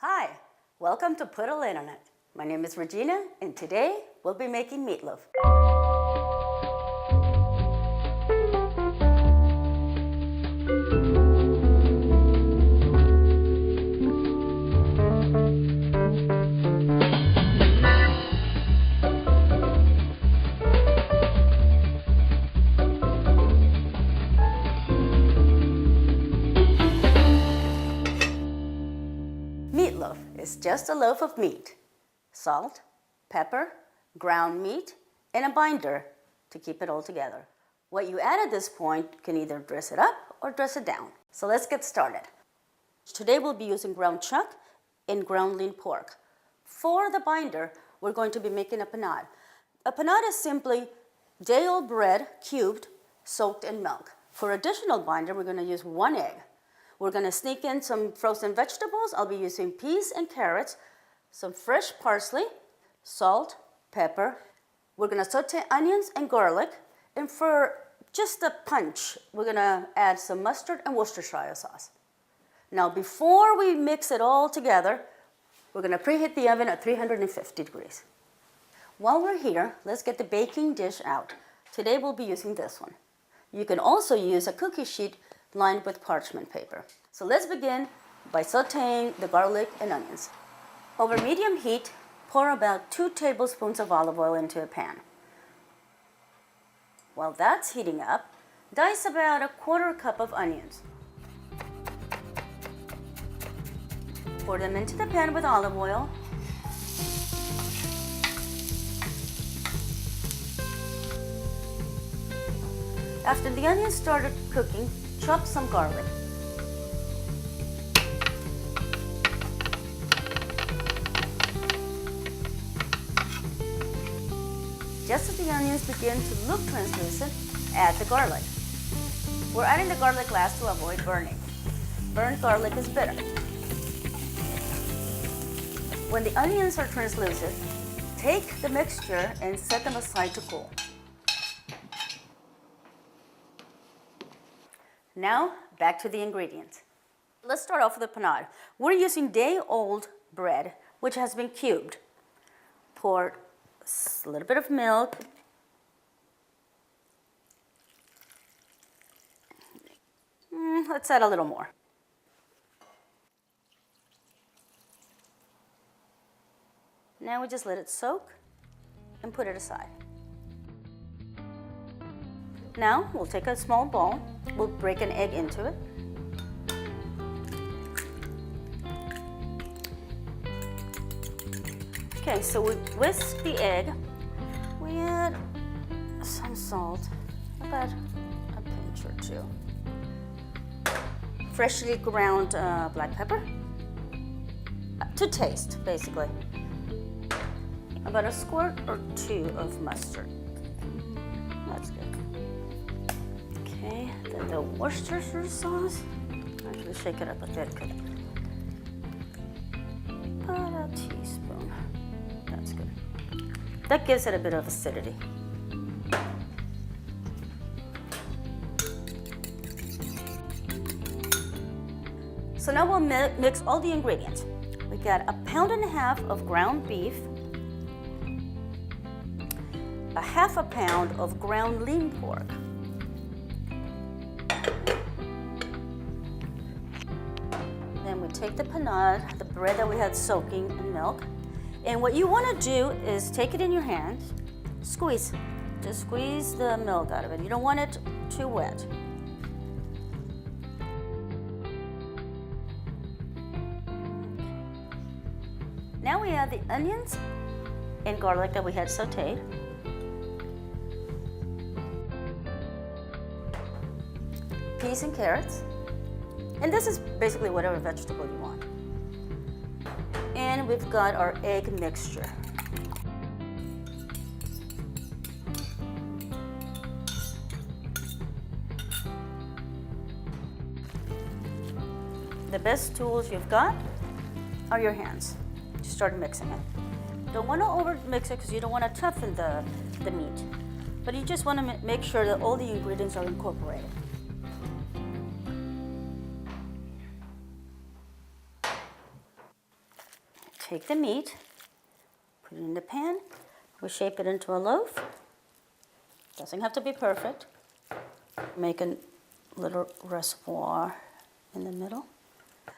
Hi, welcome to Put a Lid on It. My name is Regina, and today we'll be making meatloaf. Meatloaf is just a loaf of meat, salt, pepper, ground meat, and a binder to keep it all together. What you add at this point can either dress it up or dress it down. So let's get started. Today we'll be using ground chuck and ground lean pork. For the binder, we're going to be making a panade. A panade is simply day-old bread cubed, soaked in milk. For additional binder, we're going to use 1 egg. We're going to sneak in some frozen vegetables. I'll be using peas and carrots, some fresh parsley, salt, pepper. We're going to saute onions and garlic. And for just a punch, we're going to add some mustard and Worcestershire sauce. Now, before we mix it all together, we're going to preheat the oven at 350 degrees. While we're here, let's get the baking dish out. Today we'll be using this one. You can also use a cookie sheet lined with parchment paper. So let's begin by sauteing the garlic and onions. Over medium heat, pour about 2 tablespoons of olive oil into a pan. While that's heating up, dice about 1/4 cup of onions. Pour them into the pan with olive oil. After the onions started cooking, chop some garlic. Just as the onions begin to look translucent, add the garlic. We're adding the garlic last to avoid burning. Burnt garlic is bitter. When the onions are translucent, take the mixture and set them aside to cool. Now, back to the ingredients. Let's start off with the panade. We're using day-old bread, which has been cubed. Pour a little bit of milk. Let's add a little more. Now we just let it soak and put it aside. Now we'll take a small bowl. We'll break an egg into it. Okay, so we whisk the egg. We add some salt, about a pinch or 2. Freshly ground black pepper, to taste, basically. About a squirt or 2 of mustard. That's good. Okay, then the Worcestershire sauce. Actually shake it up a bit. About a teaspoon. That's good. That gives it a bit of acidity. So now we'll mix all the ingredients. We got 1.5 pounds of ground beef, 1/2 pound of ground lean pork, then we take the panade, the bread that we had soaking in milk, and what you want to do is take it in your hand, squeeze. Just squeeze the milk out of it. You don't want it too wet. Now we add the onions and garlic that we had sauteed. Peas and carrots. And this is basically whatever vegetable you want. And we've got our egg mixture. The best tools you've got are your hands. Just start mixing it. Don't want to over mix it because you don't want to toughen the meat. But you just want to make sure that all the ingredients are incorporated. take the meat, put it in the pan, we shape it into a loaf. Doesn't have to be perfect. Make a little reservoir in the middle.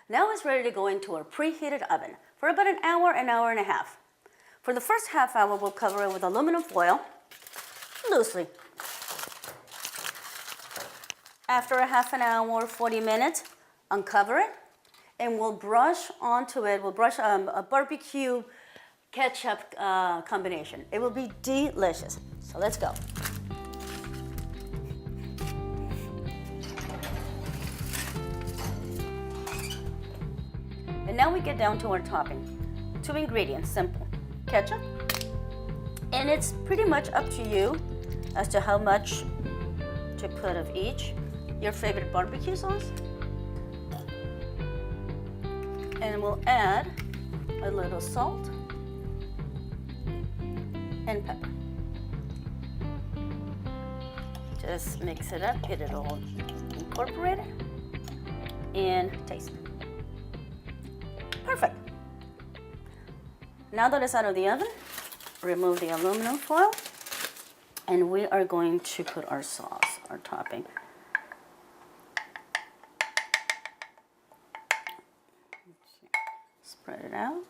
Now it's ready to go into our preheated oven for about an hour and a half. For the first half hour, we'll cover it with aluminum foil, loosely. After a half an hour, 40 minutes, uncover it, and we'll brush onto it, we'll brush a barbecue ketchup combination. It will be delicious. So let's go. And now we get down to our topping. 2 ingredients, simple. Ketchup, and it's pretty much up to you as to how much to put of each. Your favorite barbecue sauce. And we'll add a little salt and pepper. Just mix it up, get it all incorporated, and taste. Perfect. Now that it's out of the oven, remove the aluminum foil, and we are going to put our sauce, our topping. Spread it out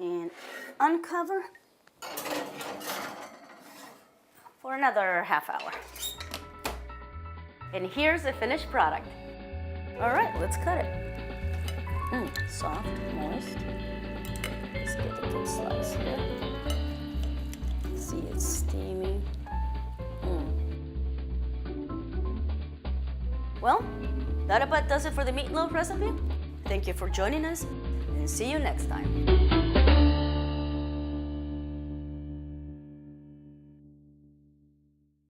and uncover for another half hour. And here's the finished product. All right, let's cut it. Soft, moist. Let's get a good slice here. See, it's steaming. Well, that about does it for the meatloaf recipe. Thank you for joining us, and see you next time.